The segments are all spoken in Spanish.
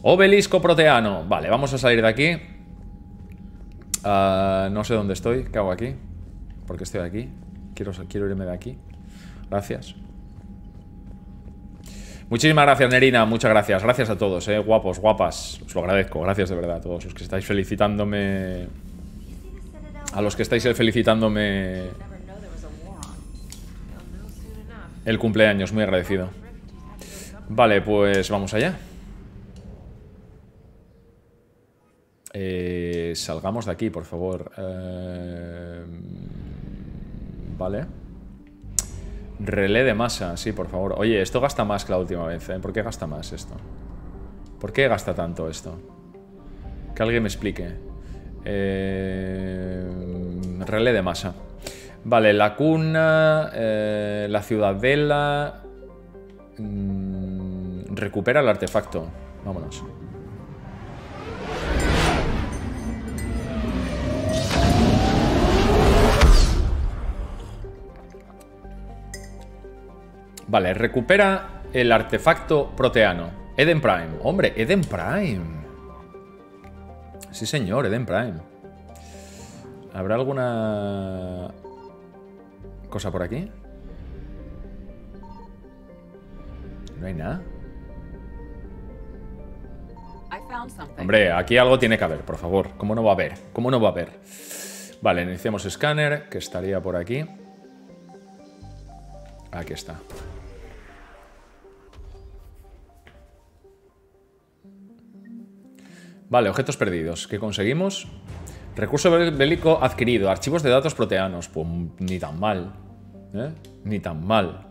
Obelisco proteano. Vale, vamos a salir de aquí. No sé dónde estoy. ¿Qué hago aquí? ¿Por qué estoy aquí? Quiero irme de aquí. Gracias. Muchísimas gracias, Nerina. Muchas gracias. Gracias a todos, guapos, guapas. Os lo agradezco. Gracias de verdad a todos los que estáis felicitándome. A los que estáis felicitándome el cumpleaños. Muy agradecido. Vale, pues vamos allá. Salgamos de aquí, por favor. Vale. Relé de masa, sí, por favor. Oye, esto gasta más que la última vez, ¿eh? ¿Por qué gasta más esto? ¿Por qué gasta tanto esto? Que alguien me explique. Relé de masa. Vale, la cuna, la ciudadela. Recupera el artefacto. Vámonos. Vale, recupera el artefacto proteano. Eden Prime. Hombre, Eden Prime. Sí, señor, Eden Prime. ¿Habrá alguna cosa por aquí? No hay nada. Hombre, aquí algo tiene que haber, por favor. ¿Cómo no va a haber? ¿Cómo no va a haber? Vale, iniciamos escáner, que estaría por aquí. Aquí está. Vale, objetos perdidos. ¿Qué conseguimos? Recurso bélico adquirido. Archivos de datos proteanos. Pues ni tan mal. Ni tan mal.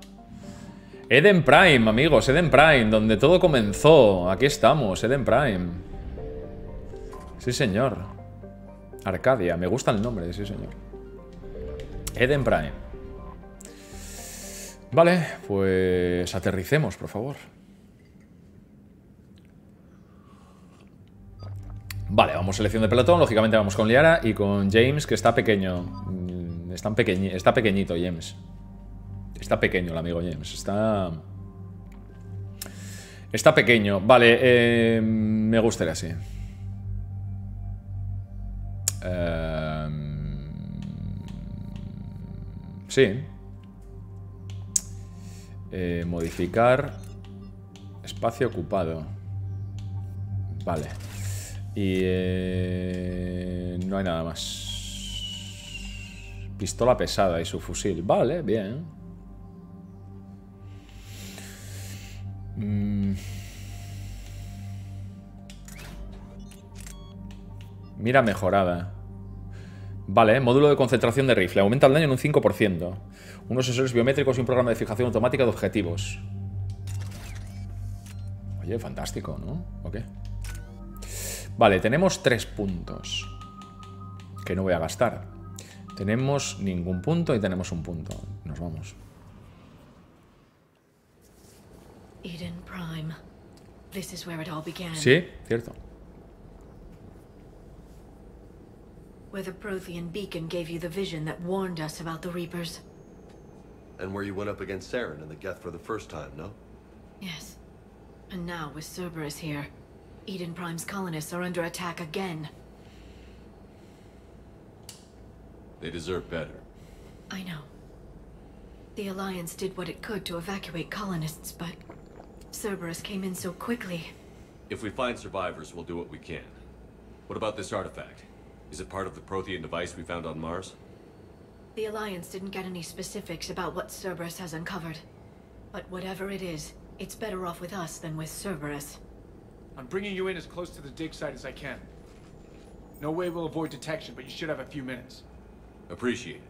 Eden Prime, amigos. Eden Prime, donde todo comenzó. Aquí estamos, Eden Prime. Sí, señor. Arcadia. Me gusta el nombre, sí, señor. Eden Prime. Vale, pues aterricemos, por favor. Vale, vamos selección de pelotón. Lógicamente vamos con Liara y con James, que está pequeño. Está pequeñito, James. Está pequeño el amigo James. Está pequeño. Vale, me gustaría así. Sí. Modificar. Espacio ocupado. Vale. Y no hay nada más. Pistola pesada y su fusil. Vale, bien. Mira mejorada. Vale, módulo de concentración de rifle. Aumenta el daño en un 5%. Unos sensores biométricos y un programa de fijación automática de objetivos. Oye, fantástico, ¿no? Ok. Vale, tenemos 3 puntos que no voy a gastar. Tenemos ningún punto y tenemos un punto. Nos vamos. Eden Prime. This is where it all began. Sí, cierto. Where the Prothean beacon gave you the vision that warned us about the Reapers. And where you went up against Saren and the Geth for the first time, no? Yes. And now with Cerberus here, Eden Prime's colonists are under attack again. They deserve better. I know. The Alliance did what it could to evacuate colonists, but Cerberus came in so quickly. If we find survivors, we'll do what we can. What about this artifact? Is it part of the Prothean device we found on Mars? The Alliance didn't get any specifics about what Cerberus has uncovered. But whatever it is, it's better off with us than with Cerberus. I'm bringing you in as close to the dig site as I can. No way we'll avoid detection, but you should have a few minutes. Appreciate it.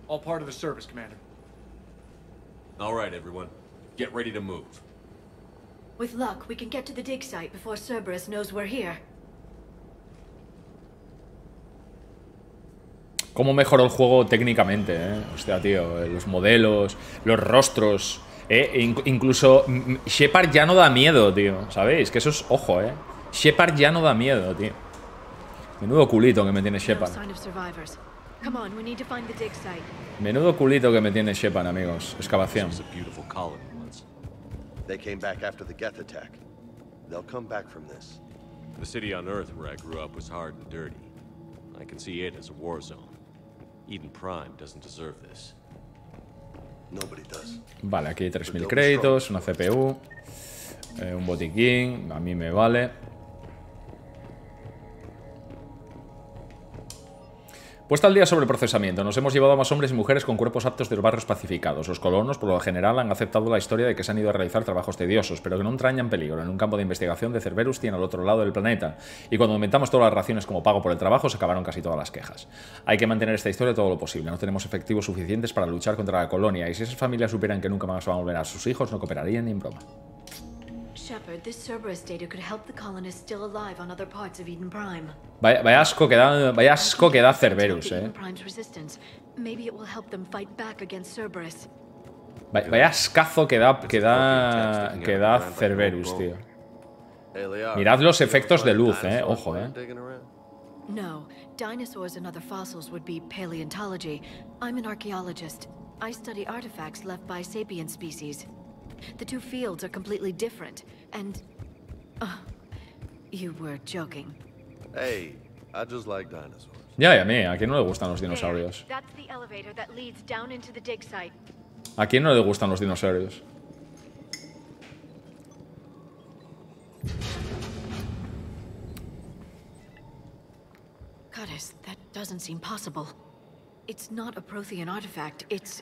All part of the service, Commander. All right, everyone. Get ready to move. With luck, we can get to the dig site before Cerberus knows we're here. Cómo mejoró el juego técnicamente, ¿eh? Hostia, tío, los modelos, los rostros, incluso Shepard ya no da miedo, tío. ¿Sabéis? Que eso es, ojo, Shepard ya no da miedo, tío. Menudo culito que me tiene Shepard. Menudo culito que me tiene Shepard, amigos. Excavación. They'll come back from this. The city on Earth where I grew up was hard and dirty. I can see it as a war zone. Eden Prime doesn't deserve this. Nobody does. Vale, aquí hay 3000 créditos, una CPU, un botiquín, a mí me vale. Puesta al día sobre el procesamiento, nos hemos llevado a más hombres y mujeres con cuerpos aptos de los barrios pacificados. Los colonos, por lo general, han aceptado la historia de que se han ido a realizar trabajos tediosos, pero que no entrañan peligro. En un campo de investigación de Cerberus tiene al otro lado del planeta. Y cuando aumentamos todas las raciones como pago por el trabajo, se acabaron casi todas las quejas. Hay que mantener esta historia todo lo posible. No tenemos efectivos suficientes para luchar contra la colonia. Y si esas familias supieran que nunca más van a volver a sus hijos, no cooperarían ni en broma. Shepard, this Cerberus data could help the colonists still alive on other parts of Eden Prime. Vaya asco que da Cerberus, Prime's resistance. Maybe it will help them fight back against Cerberus. Vaya ascazo que da Cerberus, tío. Mirad los efectos de luz, ojo, No, dinosaurs and other fossils would be paleontology. I'm an archaeologist. I study artifacts left by sapient species. The two fields are completely different, and... you were joking. Hey, I just like dinosaurs. Ya, y a mí, ¿a quién no le gustan los dinosaurios? That's the elevator that leads down into the dig site. ¿A quién no le gustan los dinosaurios? Goddess, that doesn't seem possible. It's not a Prothean artifact, it's...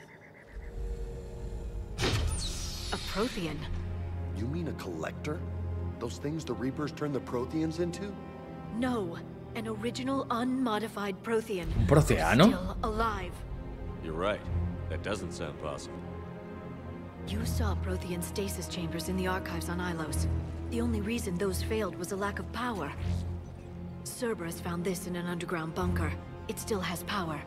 a Prothean. You mean a collector? Those things the Reapers turn the Protheans into? No, an original unmodified Prothean. ¿Un proteano? Still alive. You're right. That doesn't sound possible. You saw Prothean stasis chambers in the archives on Ilos. The only reason those failed was a lack of power. Cerberus found this in an underground bunker. It still has power.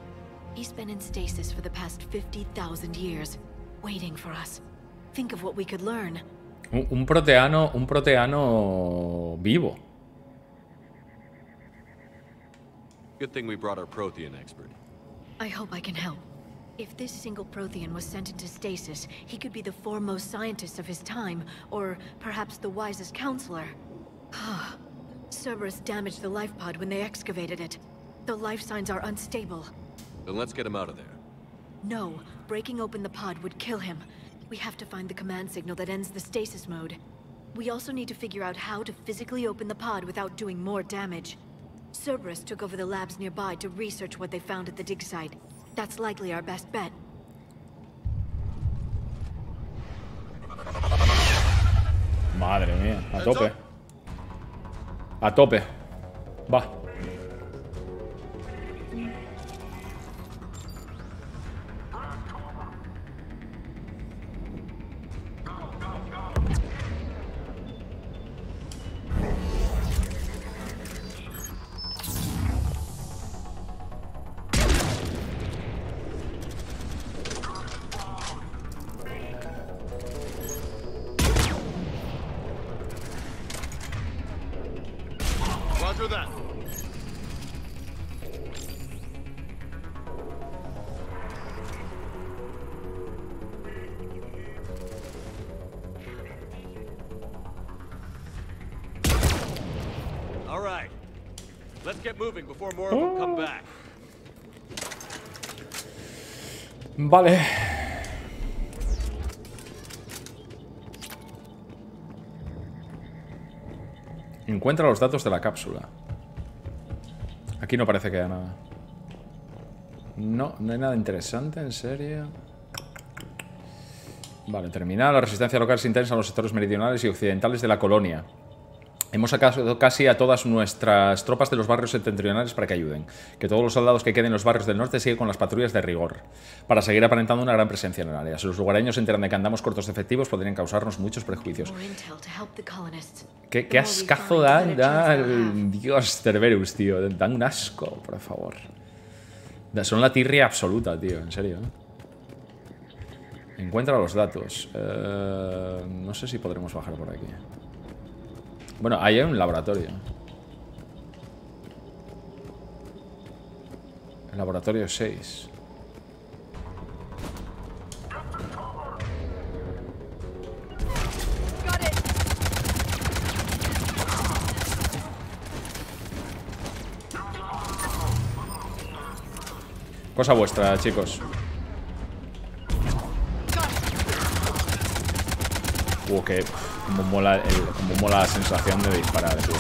He's been in stasis for the past 50,000 years, waiting for us. Think of what we could learn. Un proteano vivo. Good thing we brought our Prothean expert. I hope I can help. If this single Prothean was sent into stasis, he could be the foremost scientist of his time, or perhaps the wisest counselor. Cerberus damaged the life pod when they excavated it. The life signs are unstable. Then let's get him out of there. No, breaking open the pod would kill him. We have to find the command signal that ends the stasis mode. We also need to figure out how to physically open the pod without doing more damage. Cerberus took over the labs nearby to research what they found at the dig site. That's likely our best bet. Madre mía, a tope. A tope. Va. Vale. Encuentra los datos de la cápsula. Aquí no parece que haya nada. No, no hay nada interesante, en serio. Vale, terminal. La resistencia local es intensa en los sectores meridionales y occidentales de la colonia. Hemos sacado casi a todas nuestras tropas de los barrios septentrionales para que ayuden. Que todos los soldados que queden en los barrios del norte siguen con las patrullas de rigor, para seguir aparentando una gran presencia en el área. Si los lugareños se enteran de que andamos cortos de efectivos, podrían causarnos muchos prejuicios. ¿Qué ascazo da el dios Cerberus, tío? Dan un asco, por favor. Son la tirria absoluta, tío, en serio. Encuentra los datos. No sé si podremos bajar por aquí. Bueno, ahí hay un laboratorio. El laboratorio 6. Cosa vuestra, chicos. Que como mola, como mola la sensación de disparar, tío.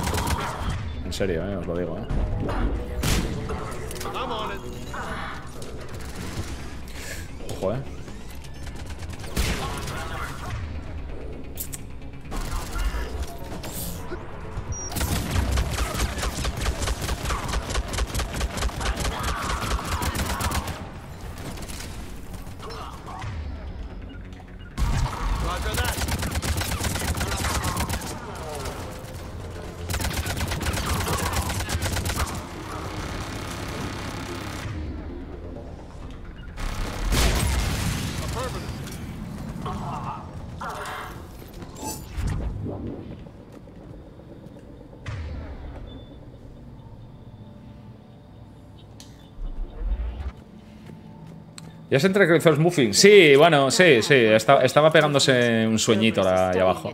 En serio, os lo digo, Ojo, ¿Ya se entrecorizó el smoothing? Sí, bueno, sí. Estaba pegándose un sueñito ahí abajo.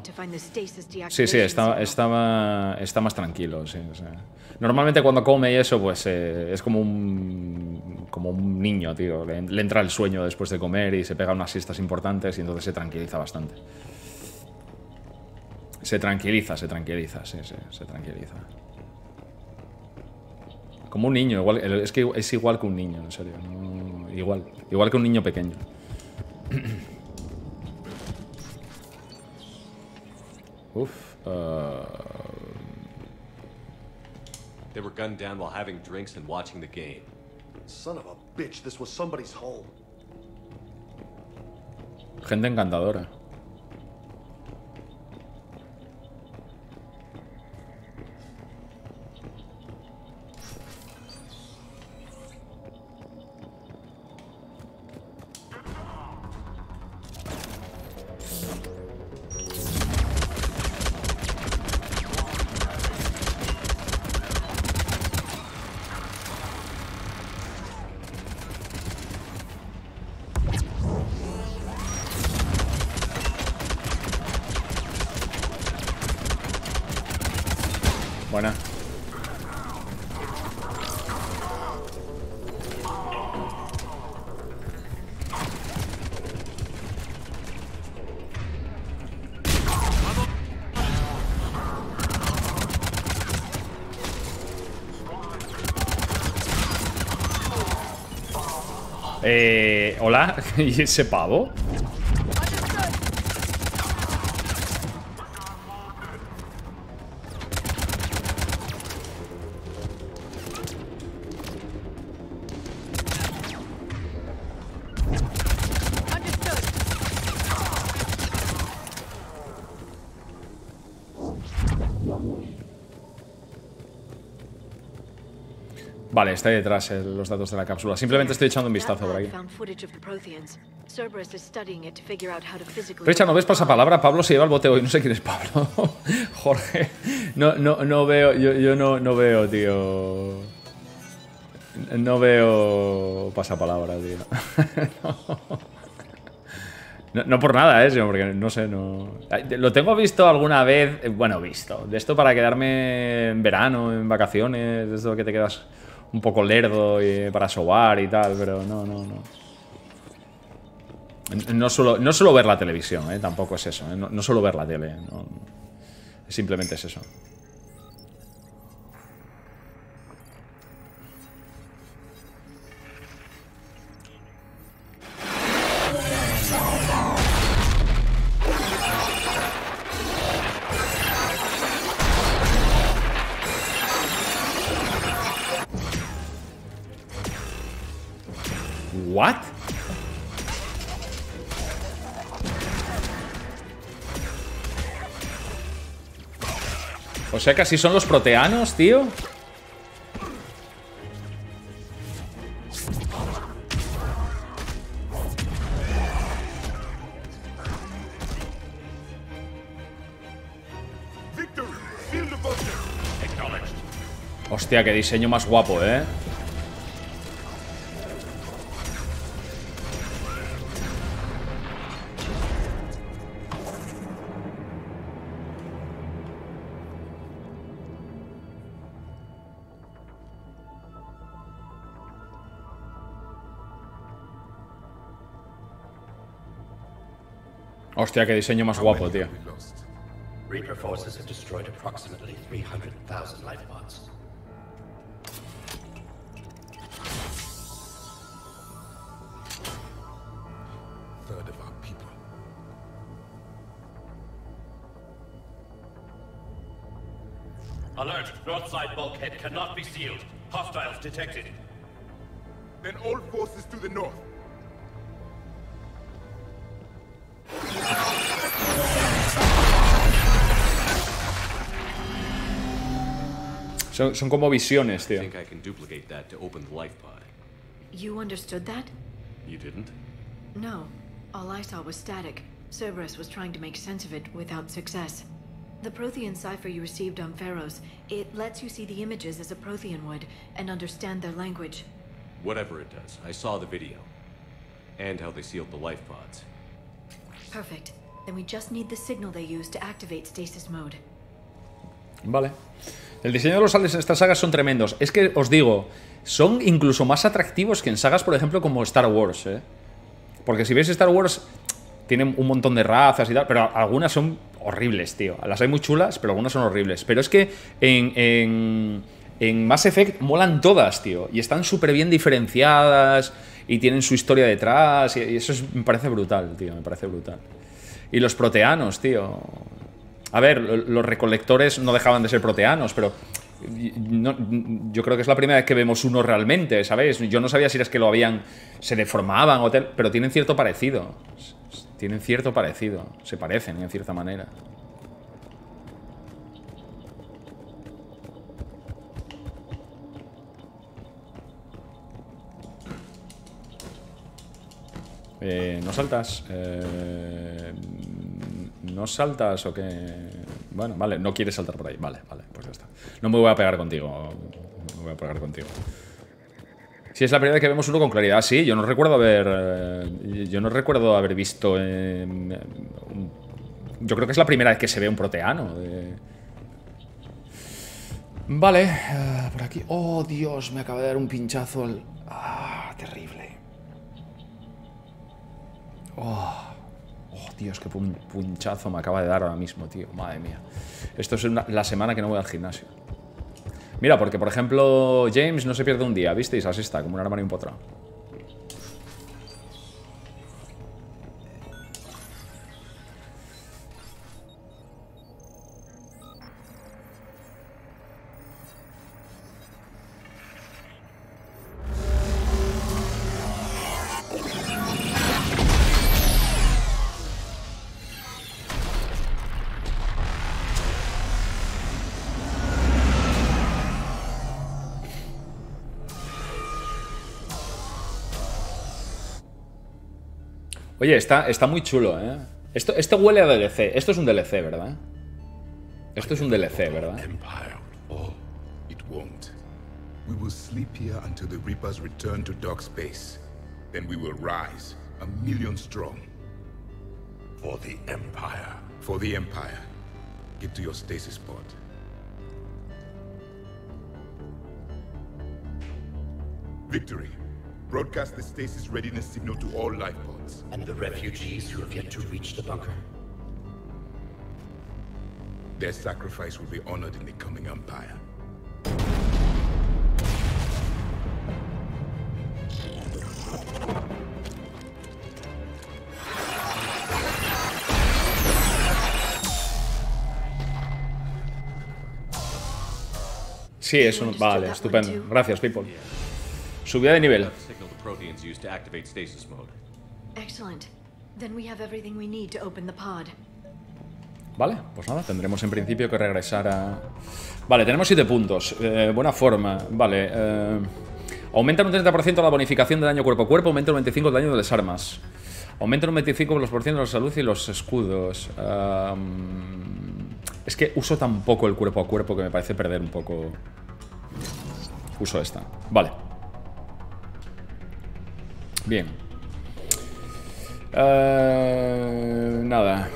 Sí, está más tranquilo, sí. O sea, normalmente cuando come y eso, pues es como un niño, tío. Le entra el sueño después de comer y se pega unas siestas importantes y entonces se tranquiliza bastante. Se tranquiliza, sí, se tranquiliza. Como un niño, igual, es que es igual que un niño, en serio. No, igual que un niño pequeño. Uf. They were gunned down while having drinks and watching the game. Son of a bitch, this was somebody's home. Gente encantadora. Buena. Hola, ¿y ese pavo? Vale, está ahí detrás los datos de la cápsula. Simplemente estoy echando un vistazo por aquí. Richard, ¿no ves pasapalabra? Pablo se lleva el bote hoy. No sé quién es Pablo. Jorge. No veo. Yo no veo, tío. No veo pasapalabra, tío. No por nada, sino porque no sé, no. Lo tengo visto alguna vez. Bueno, visto. De esto para quedarme en verano, en vacaciones. De esto que te quedas un poco lerdo y para sobar y tal, pero no. No suelo ver la televisión, tampoco es eso. No suelo ver la tele. No. Simplemente es eso. ¿What? O sea que así son los proteanos, tío. Hostia, qué diseño más guapo, ¿eh? Hostia, qué diseño más guapo, tío. Reaper forces have destroyed approximately 300,000 life pods. Third of our people. Alert! North side bulkhead cannot be sealed. Hostiles detected. Then all forces to the north. Son como visiones, I tío. think I can duplicate that to open the life pod. You understood that? You didn't? No. All I saw was static. Cerberus was trying to make sense of it without success. The Prothean cipher you received on Pharaohs, it lets you see the images as a Prothean would and understand their language. Whatever it does, I saw the video. And how they sealed the life pods. Perfect. Then we just need the signal they used to activate stasis mode. Vale. El diseño de los aliens en estas sagas son tremendos. Es que os digo, son incluso más atractivos que en sagas, por ejemplo, como Star Wars, ¿eh? Porque si veis Star Wars, tienen un montón de razas y tal, pero algunas son horribles, tío. Las hay muy chulas, pero algunas son horribles. Pero es que en Mass Effect molan todas, tío. Y están súper bien diferenciadas y tienen su historia detrás. Y eso me parece brutal, tío. Me parece brutal. Y los proteanos, tío. A ver, los recolectores no dejaban de ser proteanos, pero yo creo que es la primera vez que vemos uno realmente, ¿sabéis? Yo no sabía si es que se deformaban o tal, pero tienen cierto parecido. Tienen cierto parecido. Se parecen en cierta manera. ¿No saltas? ¿No saltas o qué? Bueno, vale, no quieres saltar por ahí. Vale, vale, pues ya está. No me voy a pegar contigo. No me voy a pegar contigo. Si es la primera vez que vemos uno con claridad, sí. Yo no recuerdo haber visto. Yo creo que es la primera vez que se ve un proteano. Vale, por aquí. Oh, Dios, me acaba de dar un pinchazo. Terrible. Oh, Dios, qué pinchazo me acaba de dar ahora mismo, tío. Madre mía. Esto es la semana que no voy al gimnasio. Mira, porque, por ejemplo, James no se pierde un día, ¿visteis? Así está, como un armario empotrado. Oye, está muy chulo, ¿eh? Esto huele a DLC. Esto es un DLC, ¿verdad? Esto es un DLC, ¿verdad? Empire, oh, it won't. We will sleep here until the Reapers return to dark space. Then we will rise, 1,000,000 strong. For the Empire. For the Empire. Get to your stasis pod. Victory. Broadcast the stasis readiness signal to all life pods. And the refugees who have yet to reach the bunker. Their sacrifice will be honored in the coming Empire. Sí, es un... Vale, estupendo. Gracias, people. Subida de nivel. Excellent. Then we have everything we need to open the pod. Vale, pues nada, tendremos en principio que regresar a... Vale, tenemos 7 puntos. Buena forma. Vale. Aumenta un 30% la bonificación de daño cuerpo a cuerpo, aumenta un 25% el daño de las armas. Aumenta un 25% de la salud y los escudos. Es que uso tan poco el cuerpo a cuerpo que me parece perder un poco... Uso esta. Vale. Bien. Nada.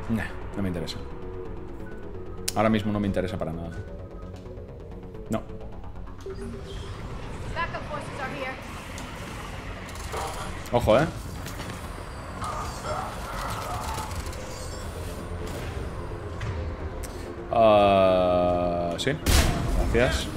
Nah, no me interesa. Ahora mismo no me interesa para nada. No. Ojo, ¿eh? Sí. Gracias.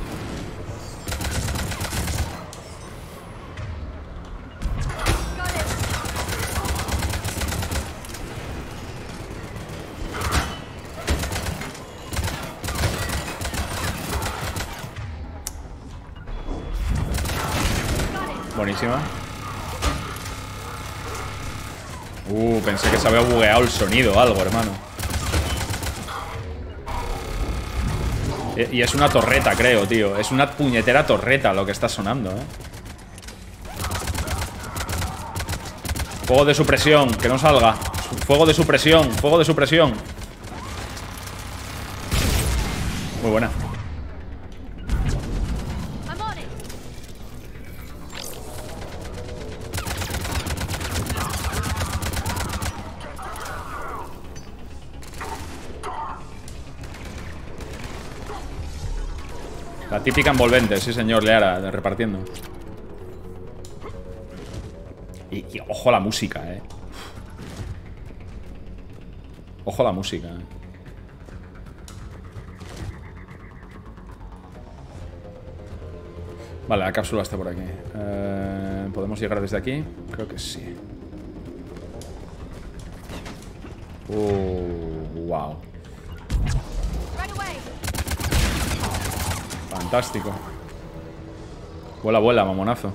Buenísima. Pensé que se había bugueado el sonido o algo, hermano. Y es una torreta, creo, tío. Es una puñetera torreta lo que está sonando, Fuego de supresión, que no salga. Fuego de supresión, fuego de supresión. Muy buena. La típica envolvente, sí señor, Leara, repartiendo. Y ojo a la música, Ojo a la música, Vale, la cápsula está por aquí. ¿Podemos llegar desde aquí? Creo que sí. Wow. Fantástico. Vuela, vuela, mamonazo.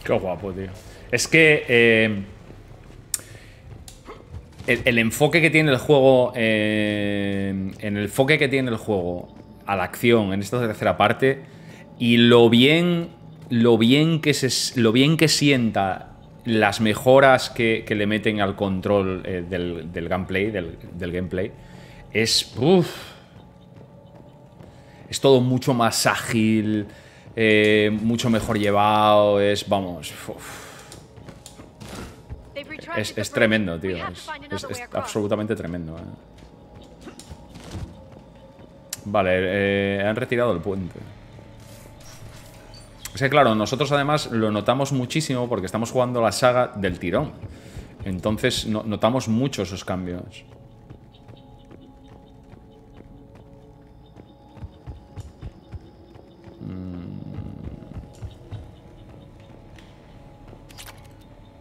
Qué guapo, tío. Es que el enfoque que tiene el juego, en el enfoque que tiene el juego a la acción en esta tercera parte y lo bien que sienta las mejoras que le meten al control del gameplay, del gameplay, es todo mucho más ágil. Mucho mejor llevado, vamos, es tremendo, tío, es absolutamente tremendo, Vale, han retirado el puente. Es que claro, nosotros además lo notamos muchísimo porque estamos jugando la saga del tirón. Entonces notamos mucho esos cambios.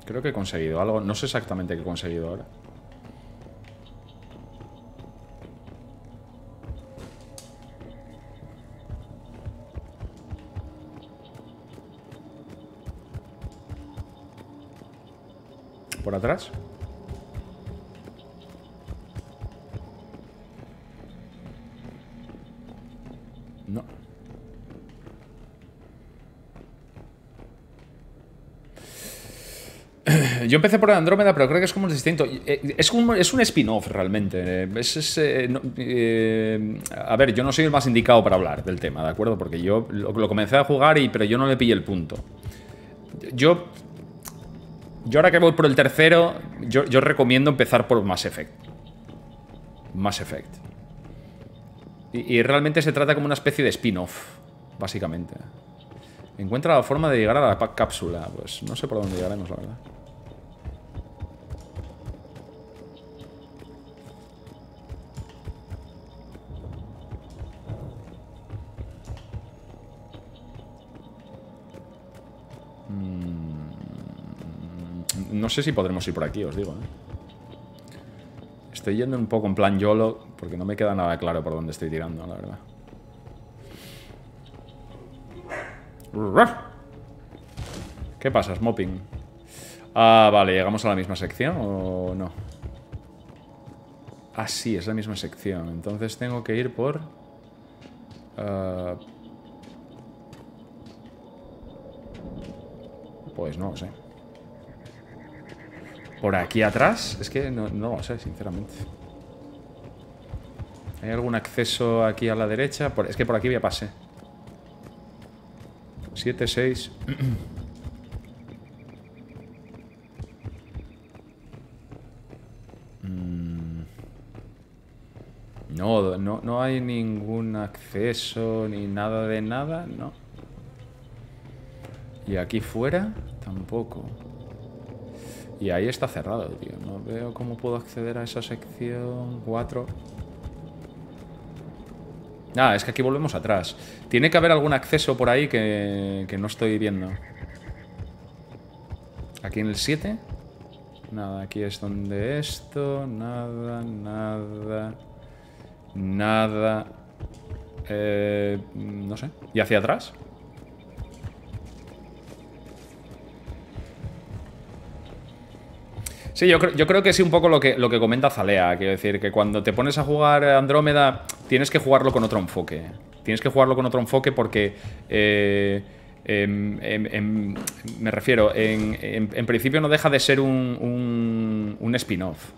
Creo que he conseguido algo. No sé exactamente qué he conseguido ahora. ¿Por atrás? No. Yo empecé por Andrómeda, pero creo que es como distinto. Es un spin-off realmente. A ver, yo no soy el más indicado para hablar del tema, ¿de acuerdo? Porque yo lo comencé a jugar, pero yo no le pillé el punto. Yo ahora que voy por el tercero, yo recomiendo empezar por Mass Effect. Mass Effect. Y realmente se trata como una especie de spin-off, básicamente. Encuentra la forma de llegar a la cápsula. Pues no sé por dónde llegaremos, la verdad. No sé si podremos ir por aquí, os digo, Estoy yendo un poco en plan YOLO, porque no me queda nada claro por dónde estoy tirando, la verdad. ¿Qué pasa, Smopping? Ah, vale, ¿llegamos a la misma sección o no? Ah, sí, es la misma sección. Entonces tengo que ir por... Pues no lo sé. ¿Por aquí atrás? Es que no lo sé, sinceramente. ¿Hay algún acceso aquí a la derecha? Es que por aquí ya pasé. 7, 6... No hay ningún acceso ni nada de nada, no. Y aquí fuera, tampoco. Y ahí está cerrado, tío. No veo cómo puedo acceder a esa sección 4. Ah, es que aquí volvemos atrás. Tiene que haber algún acceso por ahí que no estoy viendo. Aquí en el 7. Nada, aquí es donde esto. Nada, nada. Nada. No sé. ¿Y hacia atrás? Sí, yo creo que sí, un poco lo que comenta Zalea. Quiero decir, que cuando te pones a jugar Andrómeda, tienes que jugarlo con otro enfoque. Tienes que jugarlo con otro enfoque porque... me refiero, en principio no deja de ser un spin-off.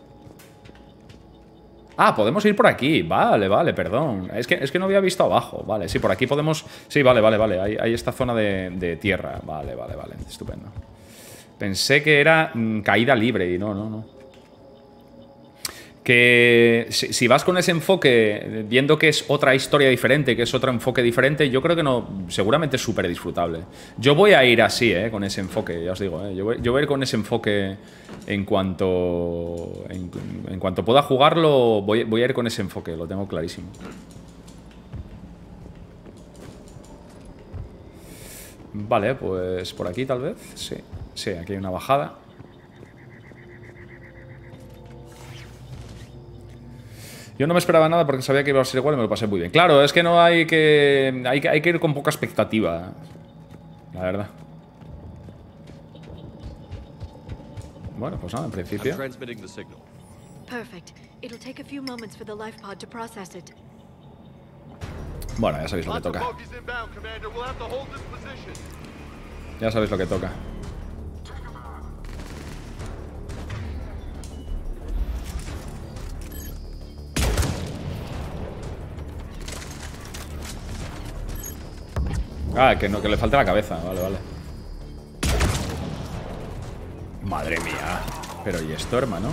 Ah, podemos ir por aquí. Vale, perdón. Es que no había visto abajo. Vale, sí, por aquí podemos... Sí, vale. Hay esta zona de tierra. Vale. Estupendo. Pensé que era caída libre y no. Que si vas con ese enfoque, viendo que es otra historia diferente, que es otro enfoque diferente, yo creo que no, seguramente es súper disfrutable. Yo voy a ir así, con ese enfoque, ya os digo. Yo voy a ir con ese enfoque en cuanto pueda jugarlo, voy a ir con ese enfoque, lo tengo clarísimo. Vale, pues por aquí tal vez, sí. Sí, aquí hay una bajada. Yo no me esperaba nada porque sabía que iba a ser igual y me lo pasé muy bien. Claro, es que no hay que... Hay que ir con poca expectativa, la verdad. Bueno, pues nada, en principio. Bueno, ya sabéis lo que toca. Ya sabéis lo que toca. Ah, que le falta la cabeza. Vale. Madre mía. Pero ¿y esto, hermano?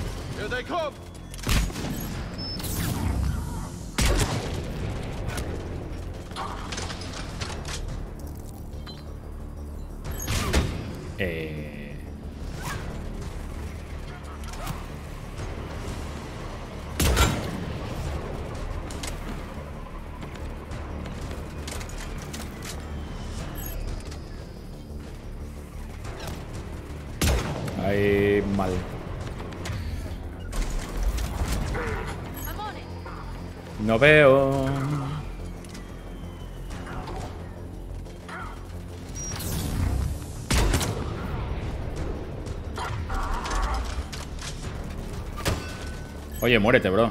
Ahí mal. No veo. Oye, muérete, bro.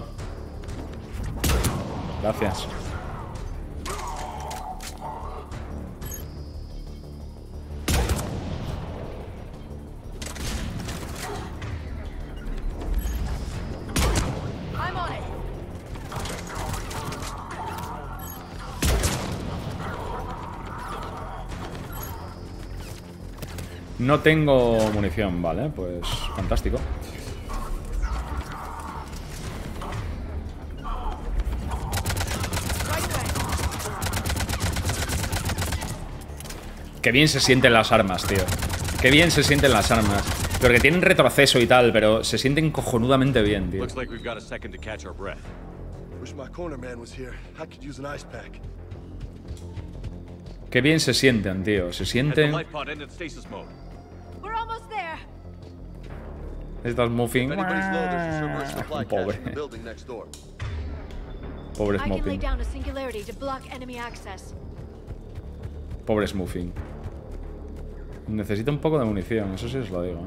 Gracias. No tengo munición, vale, pues fantástico. Qué bien se sienten las armas, tío. Qué bien se sienten las armas. Porque tienen retroceso y tal, pero se sienten cojonudamente bien, tío. Qué bien se sienten, tío. Se sienten... Estás moving. Pobre. Pobre Smoothing. Pobre Smoothing. Necesito un poco de munición, eso sí os lo digo,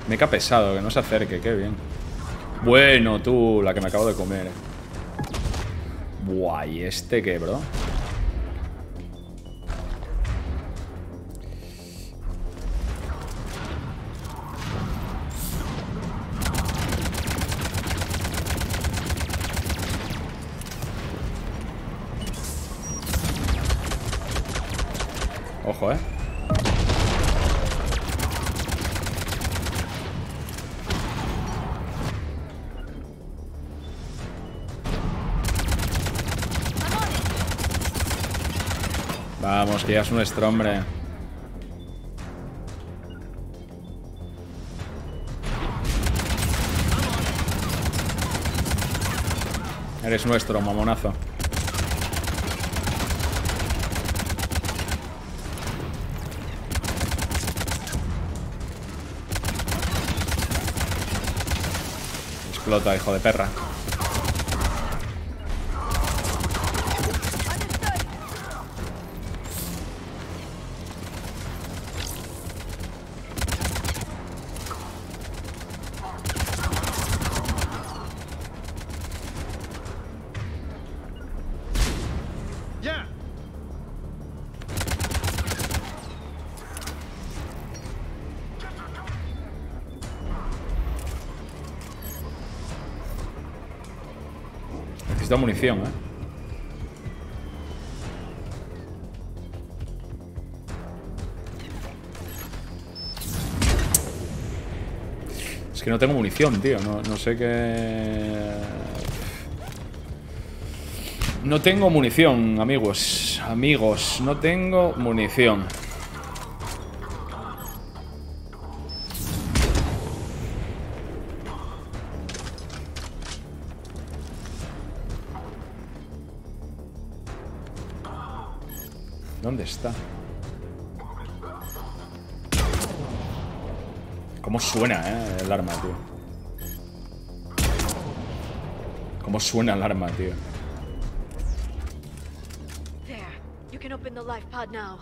Meca pesado, que no se acerque, qué bien. Bueno, tú, la que me acabo de comer. Buah, ¿y este qué, bro? Ojo, Vamos, que ya es nuestro, hombre. Eres nuestro, mamonazo. Explota, hijo de perra. Necesito munición, Es que no tengo munición, tío. No sé qué... No tengo munición, amigos. Amigos, no tengo munición. ¿Dónde está? ¿Cómo suena, el arma, tío? ¿Cómo suena el arma, tío? There, you can open the life pod now.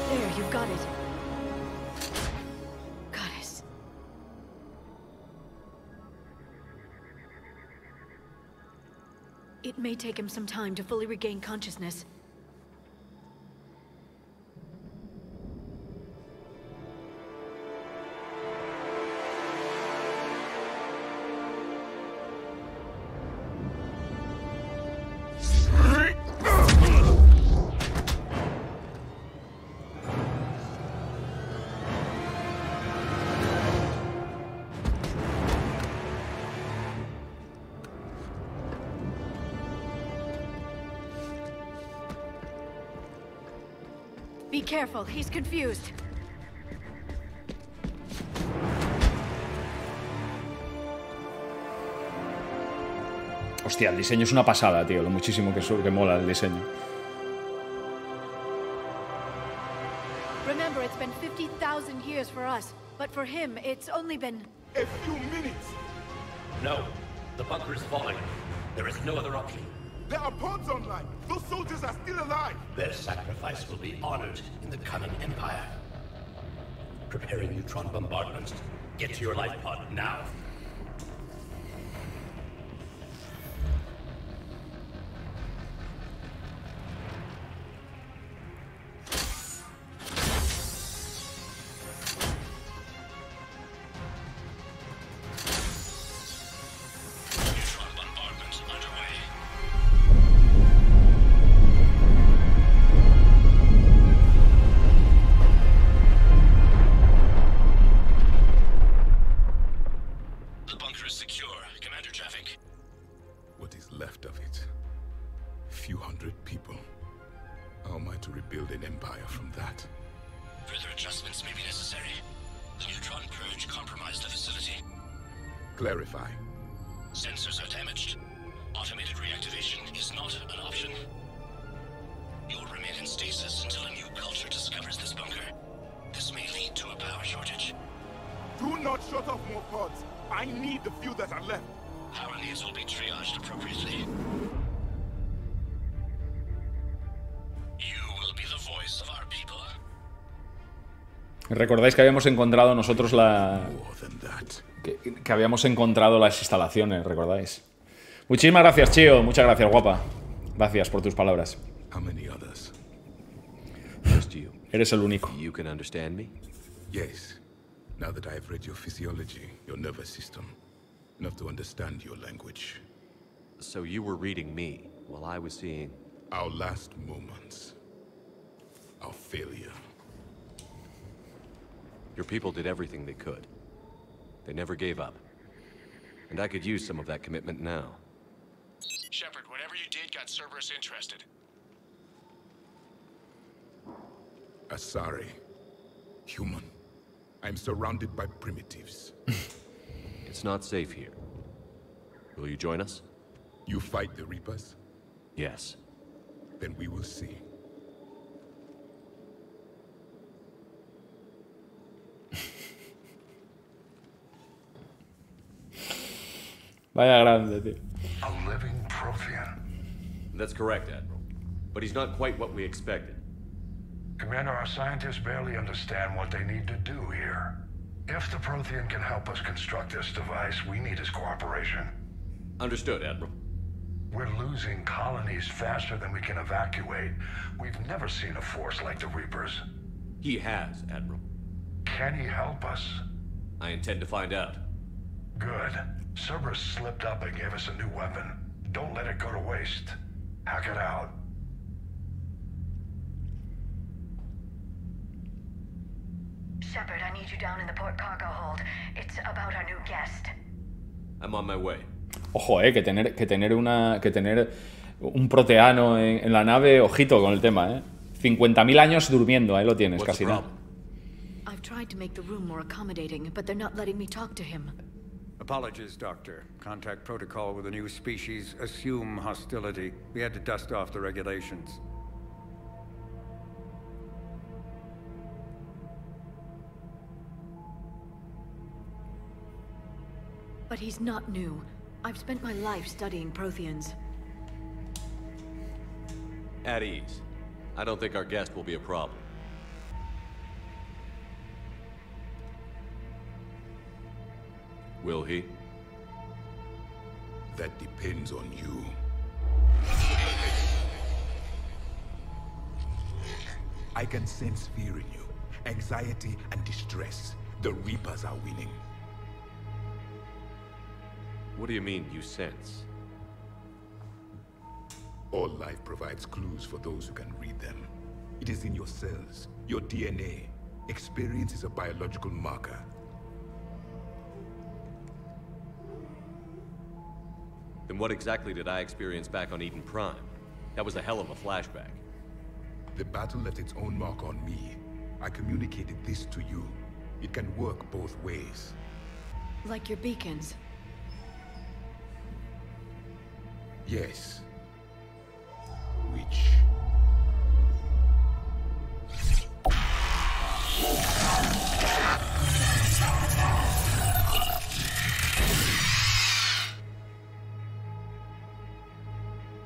There, you've got it. It may take him some time to fully regain consciousness. Be careful, he's confused. Hostia, el diseño es una pasada, tío. Lo muchísimo que mola el diseño. Remember, it's been 50,000 years for us, but for him, it's only been a few minutes. No, the bunker is falling. There is no other option. There are pods online. Those soldiers are still alive. Their sacrifice will be honored in the coming empire. Preparing neutron bombardments. Get to your life pod now. on that. Further adjustments may be necessary. The neutron purge compromised the facility. Clarify. Sensors are damaged. Automated reactivation is not an option. You will remain in stasis until a new culture discovers this bunker. This may lead to a power shortage. Do not shut off more pods. I need the few that are left. Power needs will be triaged appropriately. You will be the voice of our people. Recordáis que habíamos encontrado nosotros la... More than that. Que habíamos encontrado las instalaciones, ¿recordáis? Muchísimas gracias, Chio. Muchas gracias, guapa. Gracias por tus palabras. How many others? Just you. Eres el único. You can understand me? Yes. Now that I've read your physiology, your nervous system, enough to understand your language. So you were reading me while I was seeing... Our last moments. Our failure. Your people did everything they could. They never gave up. And I could use some of that commitment now. Shepard, whatever you did got Cerberus interested. Asari. Human. I'm surrounded by primitives. It's not safe here. Will you join us? You fight the Reapers? Yes. Then we will see. Vaya grande, tío. A living Prothean. That's correct, Admiral. But he's not quite what we expected. Commander, our scientists barely understand what they need to do here. If the Prothean can help us construct this device, we need his cooperation. Understood, Admiral. We're losing colonies faster than we can evacuate. We've never seen a force like the Reapers. He has, Admiral. Can he help us? I intend to find out. Good. Cerberus slipped up and gave us a new weapon. Don't let it go to waste. Hack it out. Shepard, I need you down in the port cargo hold. It's about our new guest. I'm on my way. Ojo, que tener un proteano en la nave, ojito con el tema, 50.000 años durmiendo, ahí lo tienes, What's casi the nada. problem? I've tried to make the room more accommodating, but they're not letting me talk to him. Apologies, Doctor. Contact protocol with a new species. Assume hostility. We had to dust off the regulations. But he's not new. I've spent my life studying Protheans. At ease. I don't think our guest will be a problem. Will he? That depends on you. I can sense fear in you, anxiety and distress. The Reapers are winning. What do you mean, you sense? All life provides clues for those who can read them. It is in your cells, your DNA. Experience is a biological marker. Then what exactly did I experience back on Eden Prime? That was a hell of a flashback. The battle left its own mark on me. I communicated this to you. It can work both ways. Like your beacons. Yes. Which...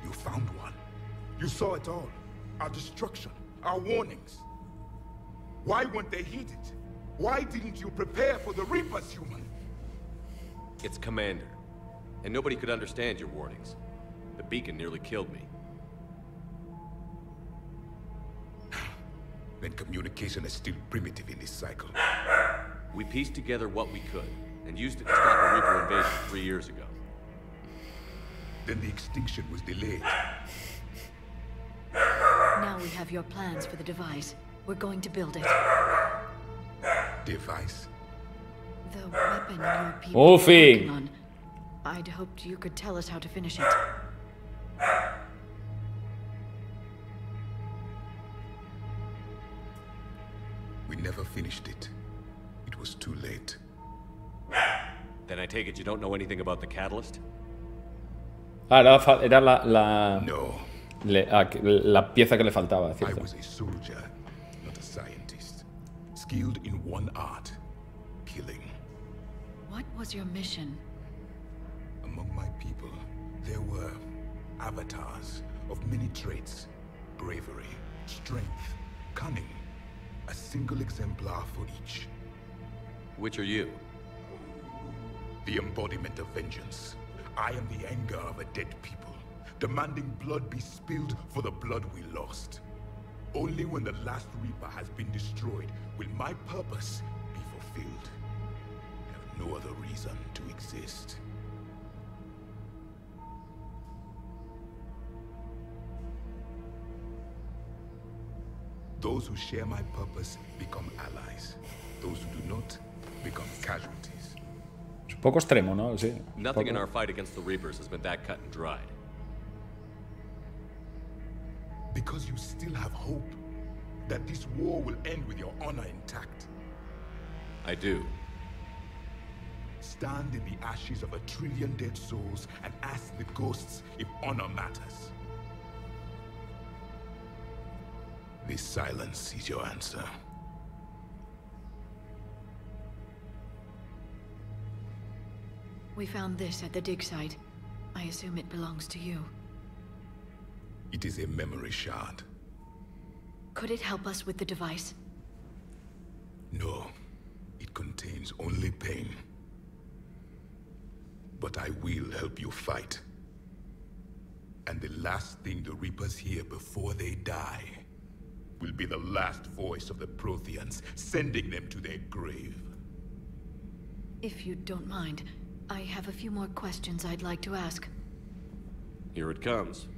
You found one. You saw it all. Our destruction, our warnings. Why weren't they heeded? Why didn't you prepare for the Reapers, human? It's Commander. And nobody could understand your warnings. The beacon nearly killed me. Then communication is still primitive in this cycle. We pieced together what we could, and used it to stop a Reaper invasion 3 years ago. Then the extinction was delayed. Now we have your plans for the device. We're going to build it. Device? The weapon your people are Wolfie! working on. I'd hoped you could tell us how to finish it. We never finished it. It was too late. Then I take it you don't know anything about the catalyst? Ah, era la No. La pieza que le faltaba, I ¿cierto? was a soldier, not a scientist. Skilled in one art, killing. What was your mission? Among my people, there were avatars of many traits. Bravery, strength, cunning. A single exemplar for each. Which are you? The embodiment of vengeance. I am the anger of a dead people, demanding blood be spilled for the blood we lost. Only when the last Reaper has been destroyed will my purpose be fulfilled. I have no other reason to exist. Those who share my purpose become allies. Those who do not become casualties. Es un poco extremo, ¿no? Sí. Nothing in our fight against the Reapers has been that cut and dried. Because you still have hope that this war will end with your honor intact. I do. Stand in the ashes of 1 trillion dead souls and ask the ghosts if honor matters. This silence is your answer. We found this at the dig site. I assume it belongs to you. It is a memory shard. Could it help us with the device? No, it contains only pain. But I will help you fight. And the last thing the Reapers hear before they die will be the last voice of the Protheans, sending them to their grave. If you don't mind, I have a few more questions I'd like to ask. Here it comes.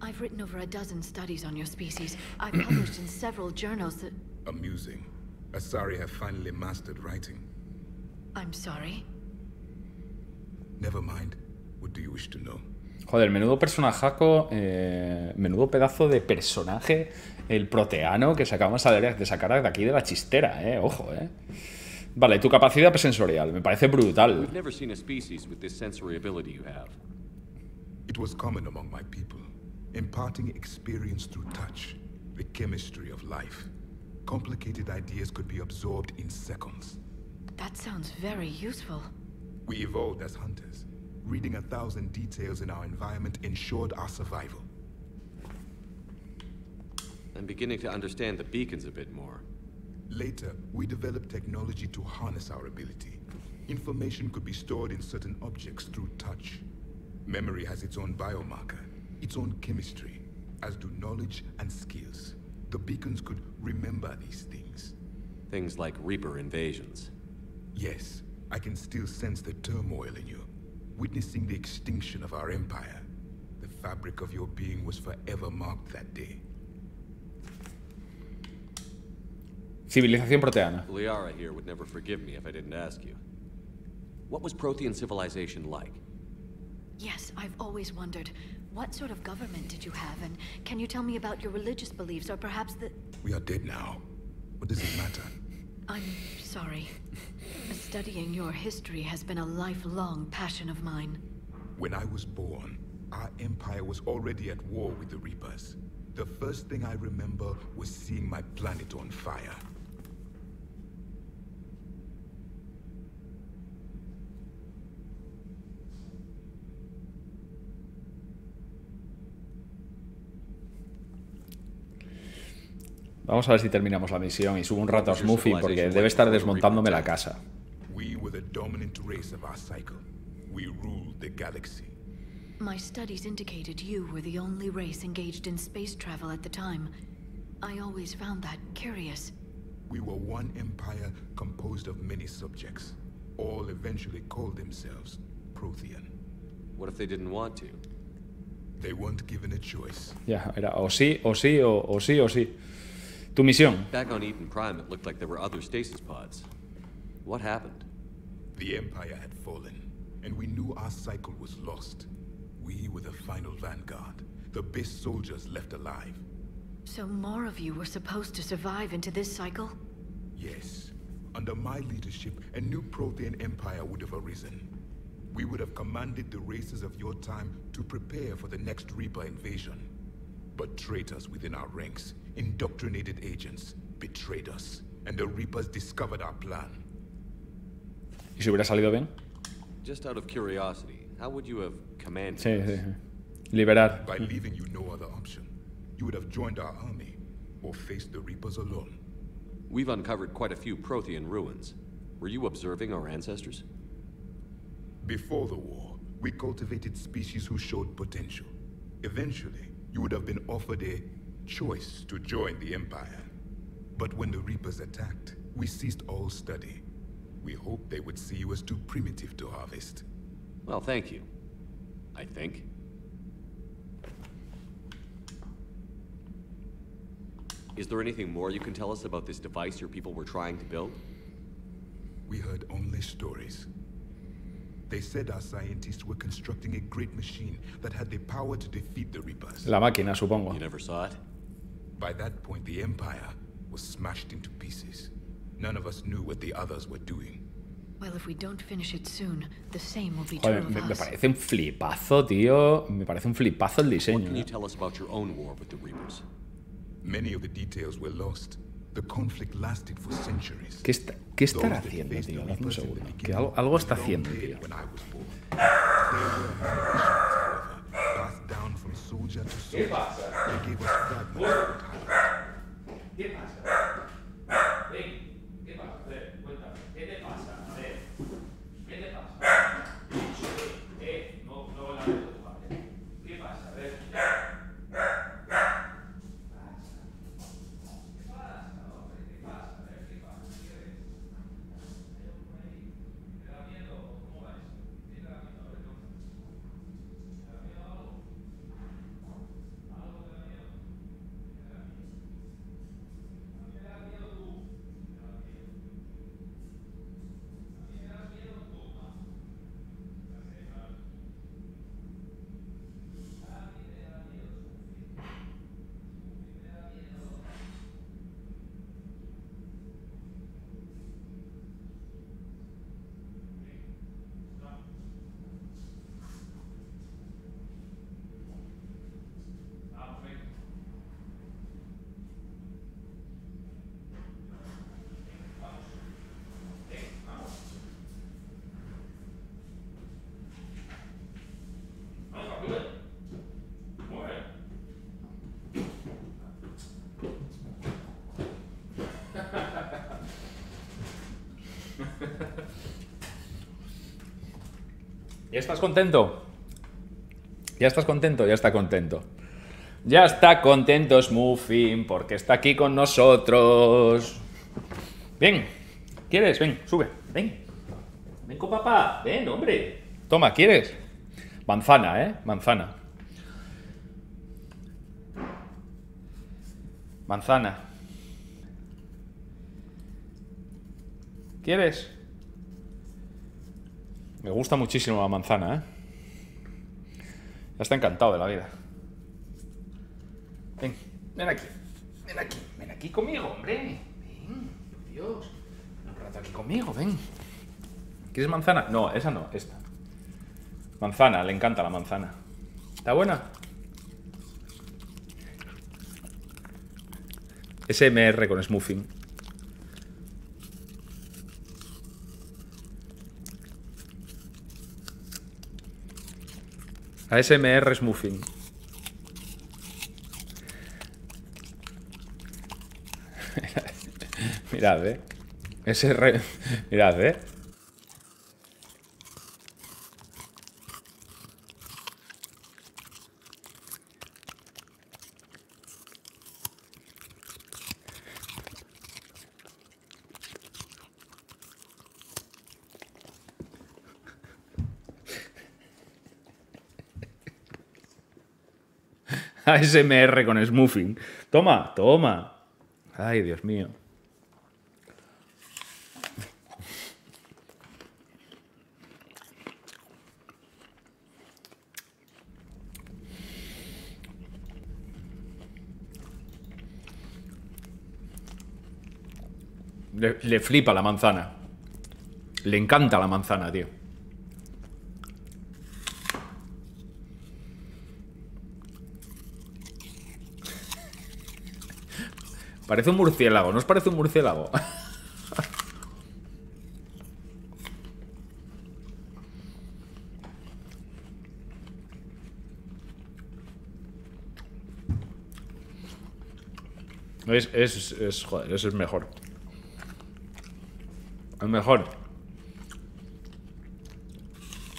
I've written over a dozen studies on your species. I've published in several journals that... Amusing. Asari have finally mastered writing. I'm sorry. Never mind. What do you wish to know? Joder, menudo personajaco, menudo pedazo de personaje, el proteano que acabamos de sacar de aquí de la chistera, ojo, Vale, tu capacidad sensorial, me parece brutal. We've never seen a species with this sensory ability you have. It was common among my people, imparting experience through touch, the chemistry of life. Complicated ideas could be absorbed in seconds. That sounds very useful. We evolved as hunters. Reading 1,000 details in our environment ensured our survival. I'm beginning to understand the beacons a bit more. Later, we developed technology to harness our ability. Information could be stored in certain objects through touch. Memory has its own biomarker, its own chemistry, as do knowledge and skills. The beacons could remember these things. Things like Reaper invasions. Yes, I can still sense the turmoil in you. Witnessing the extinction of our empire. The fabric of your being was forever marked that day. Civilización proteana. Liara here would never forgive me if I didn't ask you. What was Prothean civilization like? Yes, I've always wondered. What sort of government did you have? And can you tell me about your religious beliefs, or perhaps the... We are dead now. What does it matter? I'm sorry. Studying your history has been a lifelong passion of mine. When I was born, our empire was already at war with the Reapers. The first thing I remember was seeing my planet on fire. Vamos a ver si terminamos la misión y subo un rato a Smoofy porque debe estar desmontándome la casa. We were the dominant race of our cycle. We ruled the galaxy. My studies indicated you were the only race engaged in space travel at the time. I always found that curious. We were one empire composed of many subjects. All eventually called themselves Prothean. What if they didn't want to? They weren't given a choice. Ya, era o sí, o sí, o sí, o sí. Tu misión. Back on Eden Prime, it looked like there were other stasis pods. What happened? The Empire had fallen, and we knew our cycle was lost. We were the final vanguard, the best soldiers left alive. So more of you were supposed to survive into this cycle? Yes. Under my leadership, a new Prothean empire would have arisen. We would have commanded the races of your time to prepare for the next Reaper invasion. But traitors within our ranks, indoctrinated agents, betrayed us, and the Reapers discovered our plan. ¿Y si hubiera salido bien? Just out of curiosity, how would you have commanded Sí, us? sí, sí. Liberar. By leaving you no other option. You would have joined our army, or faced the Reapers alone. We've uncovered quite a few Prothean ruins. Were you observing our ancestors? Before the war, we cultivated species who showed potential. Eventually, you would have been offered a choice to join the Empire. But when the Reapers attacked, we ceased all study. We hoped they would see you as too primitive to harvest. Well, thank you. I think. Is there anything more you can tell us about this device your people were trying to build? We heard only stories. They said our scientists were constructing a great machine that had the power to defeat the Reapers. La máquina, supongo. You never saw it? By that point, the Empire was smashed into pieces. None of us knew what the others were doing. Well, if we don't finish it soon, the same will be Joder, true of me us. parece un flipazo, tío. Me parece un flipazo el What diseño. can you tell us about your own war with the Reapers? Many of the details were lost. The conflict lasted for centuries. ¿Qué estará haciendo, tío? Hazme un segundo. Que algo está haciendo, tío. ¿Qué pasa? ¿Qué pasa? Ven, ¿qué pasa? A ver, cuéntame. ¿Qué te pasa? A ver. ¿Qué te pasa? No la veo tu padre. ¿Qué pasa? A ver. ¿Ya estás contento? ¿Ya estás contento? Ya está contento. Ya está contento Smuffin porque está aquí con nosotros. Ven, ¿quieres? Ven, sube, ven. Ven con papá, ven, hombre. Toma, ¿quieres? Manzana, ¿eh? Manzana. Manzana. ¿Quieres? Me gusta muchísimo la manzana, ¿eh? Ya está encantado de la vida. Ven, ven aquí. Ven aquí conmigo, hombre. Ven, por Dios. Un rato aquí conmigo, ven. ¿Quieres manzana? No, esa no, esta. Manzana, le encanta la manzana. ¿Está buena? SMR con Smuffin. ASMR Smuffin. Mirad, mirad, ASMR con Smuffin. Toma, toma. Ay, Dios mío. Le flipa la manzana. Le encanta la manzana, tío. Parece un murciélago, ¿no os parece un murciélago? Joder, ese es mejor. Es mejor.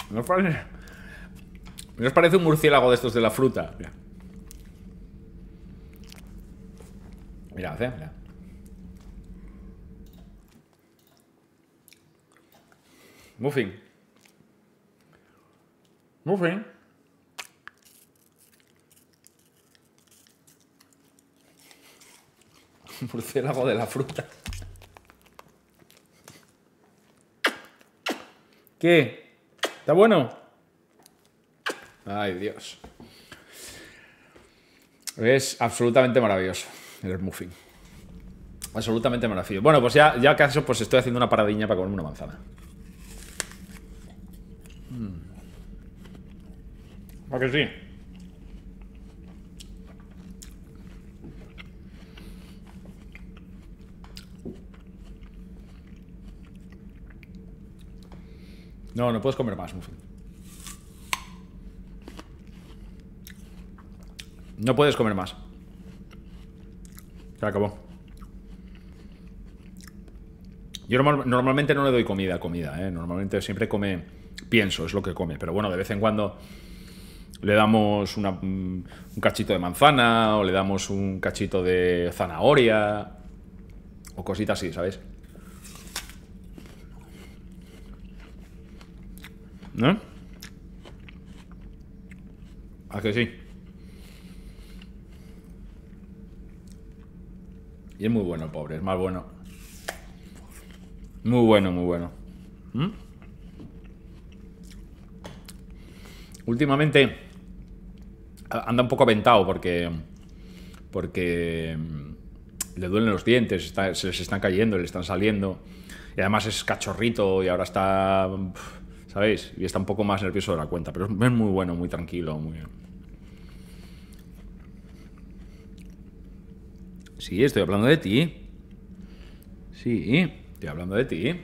¿No os parece un murciélago de estos de la fruta? Mira. Mirad, mirad. Muffin. Muffin. Murciélago de la fruta. ¿Qué? ¿Está bueno? Ay, Dios. Es absolutamente maravilloso el muffin. Absolutamente maravilloso. Bueno, pues ya acaso pues estoy haciendo una paradiña para comerme una manzana. ¿A que sí? No, no puedes comer más, muffin. No puedes comer más. Se acabó. Yo normalmente no le doy comida, ¿eh? Normalmente siempre come pienso, es lo que come. Pero bueno, de vez en cuando le damos un cachito de manzana o le damos un cachito de zanahoria o cositas así, ¿sabes? ¿No? ¿A que sí? Y es muy bueno el pobre, es más bueno. Muy bueno, muy bueno. Últimamente anda un poco aventado porque le duelen los dientes, se les están cayendo, le están saliendo. Y además es cachorrito y ahora está, ¿sabéis? Y está un poco más nervioso de la cuenta. Pero es muy bueno, muy tranquilo, muy bien. Sí, estoy hablando de ti. Sí, estoy hablando de ti.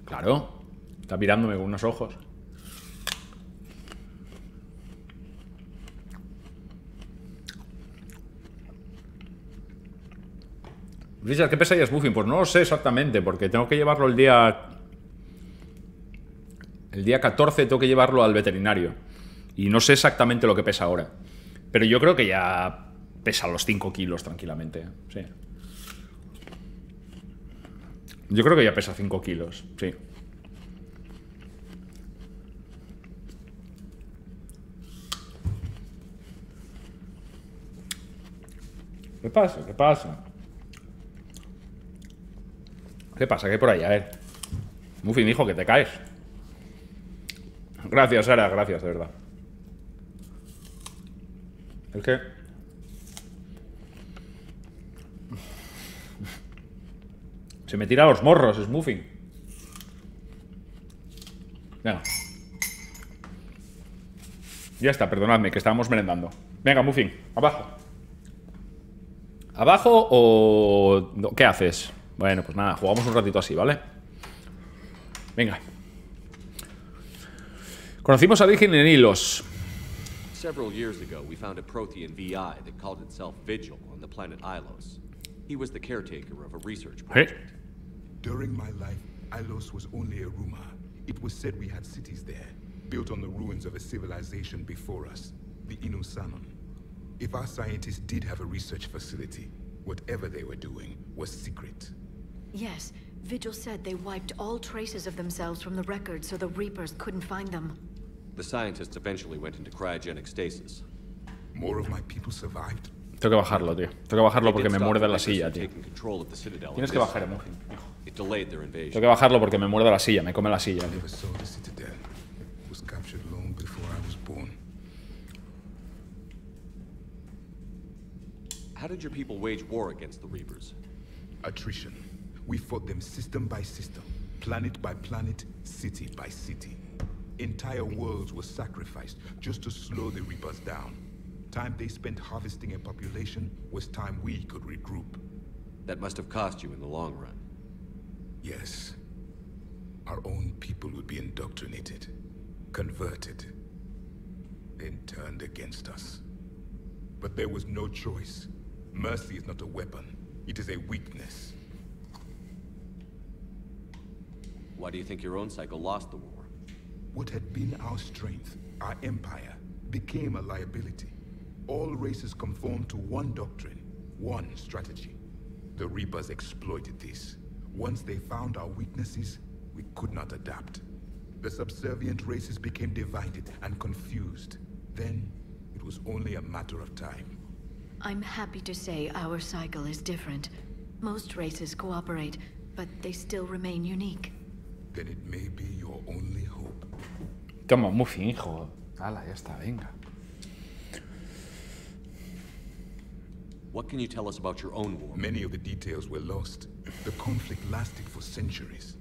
Claro. Está mirándome con unos ojos. Richard, ¿qué pesarías Buffy? Pues no lo sé exactamente, porque tengo que llevarlo el día 14 tengo que llevarlo al veterinario. Y no sé exactamente lo que pesa ahora. Pero yo creo que ya pesa los 5 kilos tranquilamente. Sí. Yo creo que ya pesa 5 kilos, sí. ¿Qué pasa? ¿Qué pasa? ¿Qué pasa? ¿Qué hay por ahí? A ver. Muffin, hijo, que te caes. Gracias, Sara, gracias, de verdad. ¿El qué? Se me tira los morros, es Muffin. Venga. Ya está, perdonadme, que estábamos merendando. Venga, Muffin, abajo. ¿Abajo o qué haces? Bueno, pues nada, jugamos un ratito así, ¿vale? Venga. Conocimos a Virgin en hilos. Several years ago, we found a Prothean VI that called itself Vigil on the planet Ilos. He was the caretaker of a research project. During my life, Ilos was only a rumor. It was said we had cities there, built on the ruins of a civilization before us, the Inusanon. If our scientists did have a research facility, whatever they were doing was secret. Yes, Vigil said they wiped all traces of themselves from the records so the Reapers couldn't find them. The scientists eventually went into cryogenic stasis. More of my people survived. Tengo que bajarlo, tío. Tengo que bajarlo porque me muerde la silla, tío. Tienes que bajar, Muffin. Tengo que bajarlo porque me muerde la silla, me come la silla, tío. How did your people wage war against the Reapers? Attrition. We fought them system by system, planet by planet, city by city. Entire worlds were sacrificed just to slow the Reapers down. Time they spent harvesting a population was time we could regroup. That must have cost you in the long run. Yes. Our own people would be indoctrinated, converted, then turned against us. But there was no choice. Mercy is not a weapon. It is a weakness. Why do you think your own cycle lost the war? What had been our strength, our empire, became a liability. All races conformed to one doctrine, one strategy. The Reapers exploited this. Once they found our weaknesses, we could not adapt. The subservient races became divided and confused. Then, it was only a matter of time. I'm happy to say our cycle is different. Most races cooperate, but they still remain unique. Then it may be your only hope. Toma, muy fin, hijo. Hala, ya está, venga. What can you tell us about your own war? Many of the details were lost. The conflict lasted for centuries.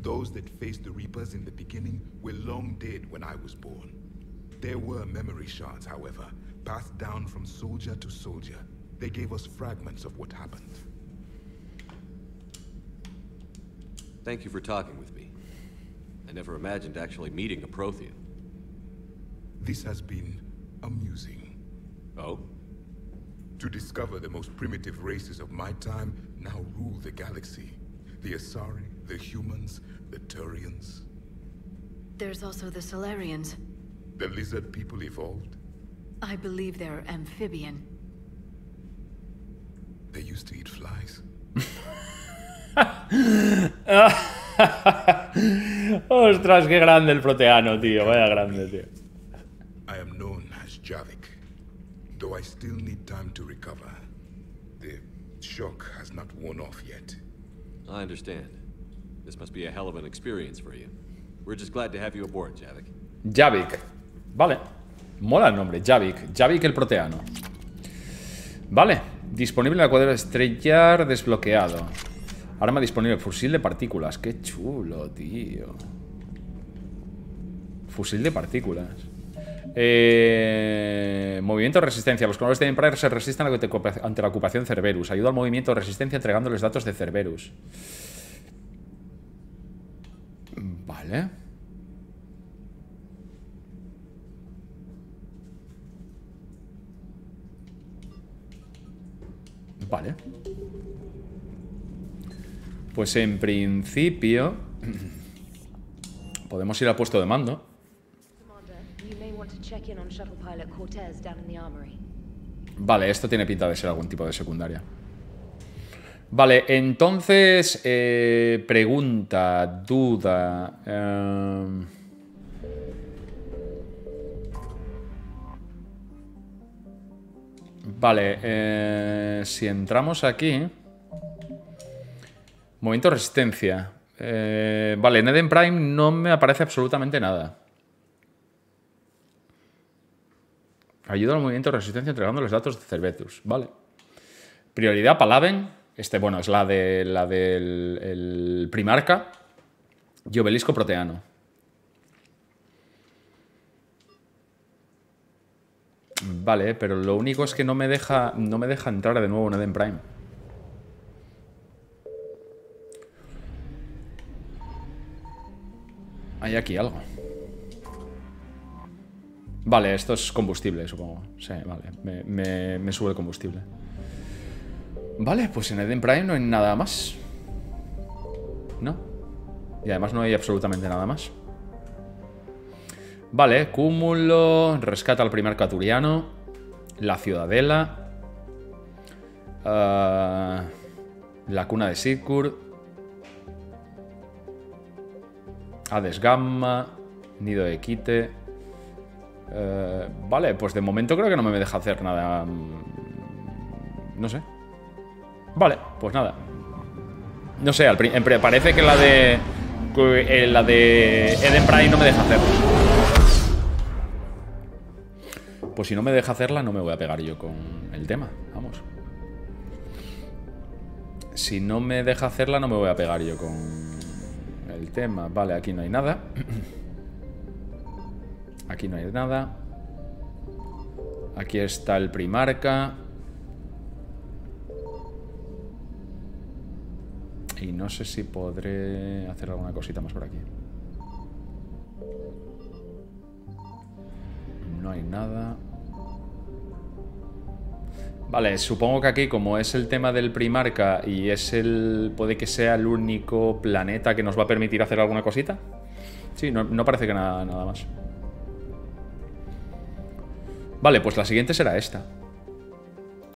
Those that faced the Reapers in the beginning were long dead when I was born. There were memory shards, however, passed down from soldier to soldier. They gave us fragments of what happened. Thank you for talking with me. I never imagined actually meeting a Prothean. This has been amusing. Oh? To discover the most primitive races of my time now rule the galaxy. The Asari, the humans, the Turians. There's also the Solarians. The lizard people evolved? I believe they're amphibian. They used to eat flies. Ostras, qué grande el proteano, tío. Vaya grande, tío. I am known as Javik, though I still need time to recover. The shock has not worn off yet. I understand. This must be a hell of an experience for you. We're just glad to have you aboard, Javik. Javik. Vale. Mola el nombre, Javik. Javik el proteano. Vale. Disponible en la cuadra estrellar desbloqueado. Arma disponible. Fusil de partículas. Qué chulo, tío. Fusil de partículas. Movimiento de resistencia. Los colores de Empire se resisten ante la ocupación de Cerberus. Ayuda al movimiento de resistencia entregándoles datos de Cerberus. Vale. Vale. Pues en principio podemos ir al puesto de mando. Vale, esto tiene pinta de ser algún tipo de secundaria. Vale, entonces pregunta, duda. Vale, si entramos aquí. Movimiento de resistencia. Vale, en Eden Prime no me aparece absolutamente nada. Ayuda al movimiento de resistencia entregando los datos de Cerberus. Vale. Prioridad Palaven. Bueno, es la del Primarca. Y Obelisco Proteano. Vale, pero lo único es que no me deja entrar de nuevo en Eden Prime. Hay aquí algo. Vale, esto es combustible, supongo. Sí, vale. Me sube el combustible. Vale, pues en Eden Prime no hay nada más. ¿No? Y además no hay absolutamente nada más. Vale, cúmulo. Rescata al primer caturiano. La ciudadela. La cuna de Sikur. Hades Gamma. Nido de Quite. Vale, pues de momento creo que no me deja hacer nada. No sé. Vale, pues nada. No sé, parece que la de Eden Prime no me deja hacerla. Pues si no me deja hacerla, no me voy a pegar yo con el tema. Vamos. Si no me deja hacerla, no me voy a pegar yo con el tema. Vale, aquí no hay nada. Aquí no hay nada. Aquí está el Primarca. Y no sé si podré hacer alguna cosita más por aquí. No hay nada. Vale, supongo que aquí, como es el tema del Primarca y es el... puede que sea el único planeta que nos va a permitir hacer alguna cosita. Sí, no parece que nada más. Vale, pues la siguiente será esta.